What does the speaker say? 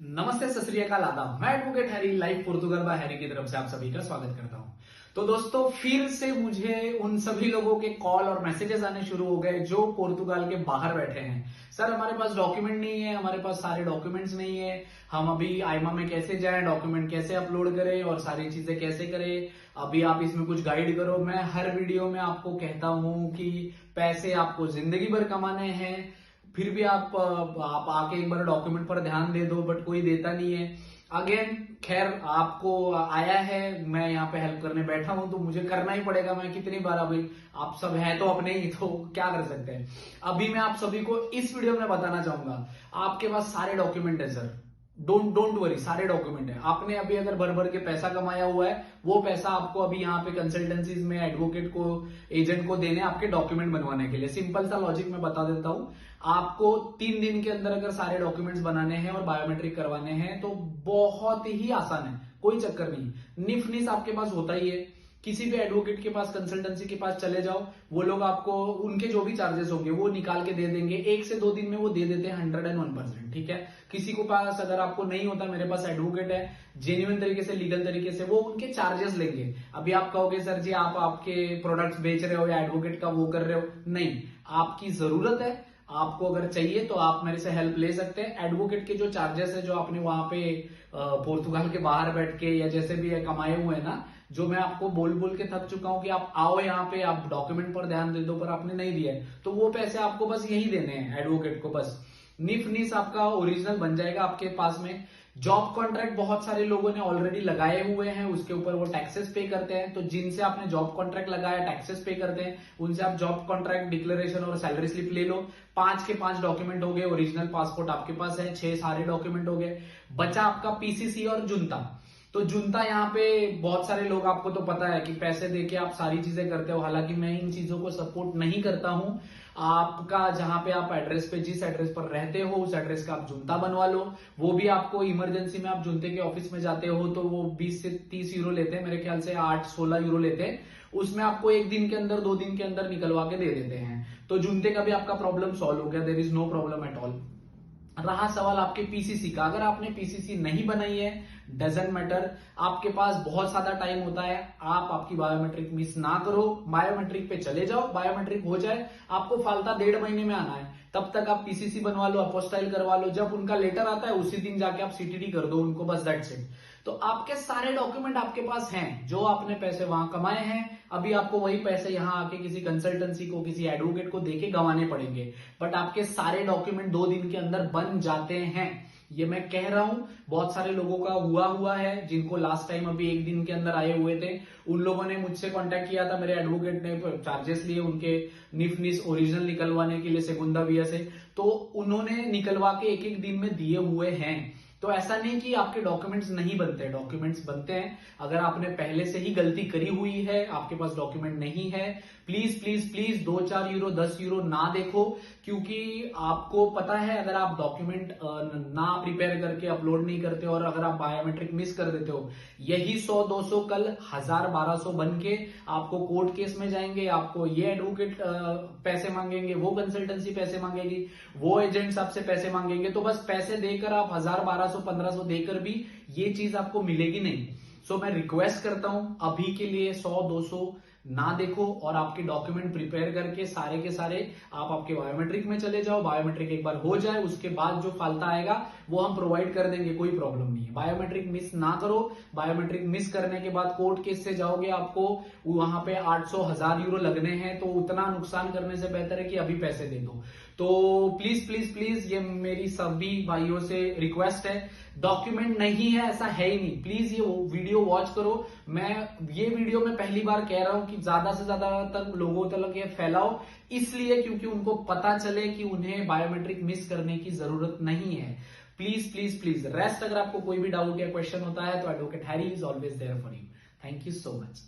नमस्ते, सत श्री अकाल, आदाब। मैं advocate Harry, live Portugal bye Harry की तरफ से आप सभी का स्वागत करता हूं। तो दोस्तों, फिर से मुझे उन सभी लोगों के कॉल और मैसेजेस आने शुरू हो गए जो पोर्तुगाल के बाहर बैठे हैं। सर, हमारे पास डॉक्यूमेंट नहीं है, हमारे पास सारे डॉक्यूमेंट्स नहीं है, हम अभी आईमा में कैसे जाएं, डॉक्यूमेंट कैसे अपलोड करें और सारी चीजें कैसे करें, अभी आप इसमें कुछ गाइड करो। मैं हर वीडियो में आपको कहता हूं कि पैसे आपको जिंदगी भर कमाने हैं, फिर भी आप आके एक बार डॉक्यूमेंट पर ध्यान दे दो, बट कोई देता नहीं है। अगेन, खैर, आपको आया है, मैं यहाँ पे हेल्प करने बैठा हूं तो मुझे करना ही पड़ेगा। मैं कितनी बार, अभी आप सब हैं तो अपने ही, तो क्या कर सकते हैं। अभी मैं आप सभी को इस वीडियो में बताना चाहूंगा, आपके पास सारे डॉक्यूमेंट है सर, डोंट वरी, सारे डॉक्यूमेंट है। आपने अभी अगर भर भर के पैसा कमाया हुआ है, वो पैसा आपको अभी यहाँ पे कंसल्टेंसीज में एडवोकेट को, एजेंट को देने, आपके डॉक्यूमेंट बनवाने के लिए। सिंपल सा लॉजिक मैं बता देता हूं। आपको 3 दिन के अंदर अगर सारे डॉक्यूमेंट्स बनाने हैं और बायोमेट्रिक करवाने हैं तो बहुत ही आसान है, कोई चक्कर नहीं। निफ आपके पास होता ही है। किसी भी एडवोकेट के पास, कंसल्टेंसी के पास चले जाओ, वो लोग आपको उनके जो भी चार्जेस होंगे वो निकाल के दे देंगे। 1 से 2 दिन में वो दे देते हैं 101%। ठीक है। किसी को पास अगर आपको नहीं होता, मेरे पास एडवोकेट है, जेन्युइन तरीके से, लीगल तरीके से, वो उनके चार्जेस लेंगे। अभी आप कहोगे सर जी आप आपके प्रोडक्ट्स बेच रहे हो या एडवोकेट का वो कर रहे हो, नहीं, आपकी जरूरत है, आपको अगर चाहिए तो आप मेरे से हेल्प ले सकते हैं। एडवोकेट के जो चार्जेस है, जो आपने वहां पे पोर्तुगाल के बाहर बैठ के या जैसे भी कमाए हुए हैं ना, जो मैं आपको बोल बोल के थक चुका हूं कि आप आओ यहाँ पे, आप डॉक्यूमेंट पर ध्यान दे दो, पर आपने नहीं दिया है, तो वो पैसे आपको बस यही देने हैं एडवोकेट को। बस निफ आपका ओरिजिनल बन जाएगा आपके पास में। जॉब कॉन्ट्रैक्ट बहुत सारे लोगों ने ऑलरेडी लगाए हुए हैं, उसके ऊपर वो टैक्सेस पे करते हैं। तो जिनसे आपने जॉब कॉन्ट्रैक्ट लगाया, टैक्सेस पे करते हैं, उनसे आप जॉब कॉन्ट्रैक्ट डिक्लेरेशन और सैलरी स्लिप ले लो। 5 के 5 डॉक्यूमेंट हो गए, ओरिजिनल पासपोर्ट आपके पास है, 6 सारे डॉक्यूमेंट हो गए। बचा आपका पीसीसी और जुनता। तो जुनता, यहाँ पे बहुत सारे लोग, आपको तो पता है कि पैसे देके आप सारी चीजें करते हो, हालांकि मैं इन चीजों को सपोर्ट नहीं करता हूं। आपका जहां पे आप एड्रेस पे, जिस एड्रेस पर रहते हो, उस एड्रेस का आप जुनता बनवा लो। वो भी आपको इमरजेंसी में, आप जुनते के ऑफिस में जाते हो तो वो 20 से 30 यूरो लेते हैं, मेरे ख्याल से 8-16 यूरो लेते हैं। उसमें आपको 1 दिन के अंदर, 2 दिन के अंदर निकलवा के दे देते हैं। तो जुनते का भी आपका प्रॉब्लम सॉल्व हो गया, there is no problem at all. रहा सवाल आपके पीसीसी का, अगर आपने पीसीसी नहीं बनाई है, डजेंट मैटर, आपके पास बहुत ज्यादा टाइम होता है, आप आपकी बायोमेट्रिक मिस ना करो, बायोमेट्रिक पे चले जाओ, बायोमेट्रिक हो जाए, आपको फालता 1.5 महीने में आना है, तब तक आप पीसीसी बनवा लो, अपोस्टाइल करवा लो। जब उनका लेटर आता है उसी दिन जाके आप सीटीडी कर दो उनको, बस दैट्स इट। तो आपके सारे डॉक्यूमेंट आपके पास हैं, जो आपने पैसे वहां कमाए हैं, अभी आपको वही पैसे यहां आके किसी कंसल्टेंसी को, किसी एडवोकेट को देके गंवाने पड़ेंगे, बट आपके सारे डॉक्यूमेंट 2 दिन के अंदर बन जाते हैं। ये मैं कह रहा हूं, बहुत सारे लोगों का हुआ है, जिनको लास्ट टाइम अभी 1 दिन के अंदर आए हुए थे, उन लोगों ने मुझसे कांटेक्ट किया था, मेरे एडवोकेट ने चार्जेस लिए उनके निफ ओरिजिनल निकलवाने के लिए, सेगुंदा विया से, तो उन्होंने निकलवा के 1-1 दिन में दिए हुए हैं। तो ऐसा नहीं कि आपके डॉक्यूमेंट्स नहीं बनते, डॉक्यूमेंट्स बनते हैं। अगर आपने पहले से ही गलती करी हुई है, आपके पास डॉक्यूमेंट नहीं है, please please please 2-4 euro, 10 euro ना देखो, क्योंकि आपको पता है, अगर आप डॉक्यूमेंट ना प्रिपेयर करके अपलोड नहीं करते और अगर आप बायोमेट्रिक मिस कर देते हो, यही 100-200 कल 1000-1200 बन के आपको कोर्ट केस में जाएंगे। आपको ये एडवोकेट पैसे मांगेंगे, वो कंसल्टेंसी पैसे मांगेगी, वो एजेंट्स आपसे पैसे मांगेंगे। तो बस पैसे देकर आप 1000-1200-1500 देकर भी ये चीज आपको मिलेगी नहीं। सो मैं रिक्वेस्ट करता हूं, अभी के लिए 100-200 ना देखो और आपके डॉक्यूमेंट प्रिपेयर करके सारे के सारे आप आपके बायोमेट्रिक में चले जाओ। बायोमेट्रिक एक बार हो जाए, उसके बाद जो फालता आएगा वो हम प्रोवाइड कर देंगे, कोई प्रॉब्लम नहीं है। बायोमेट्रिक मिस ना करो। बायोमेट्रिक मिस करने के बाद कोर्ट केस से जाओगे, आपको वहां पे 800-1000 यूरो लगने हैं, तो उतना नुकसान करने से बेहतर है कि अभी पैसे दे दो। तो प्लीज प्लीज प्लीज, ये मेरी सभी भाइयों से रिक्वेस्ट है। डॉक्यूमेंट नहीं है ऐसा है ही नहीं, प्लीज ये वीडियो वॉच करो। मैं ये वीडियो में पहली बार कह रहा हूं कि ज्यादा से ज्यादा तक लोगों तक ये फैलाओ, इसलिए क्योंकि उनको पता चले कि उन्हें बायोमेट्रिक मिस करने की जरूरत नहीं है। प्लीज प्लीज प्लीज, रेस्ट अगर आपको कोई भी डाउट या क्वेश्चन होता है तो advocate Harry is always there for you. Thank you so much.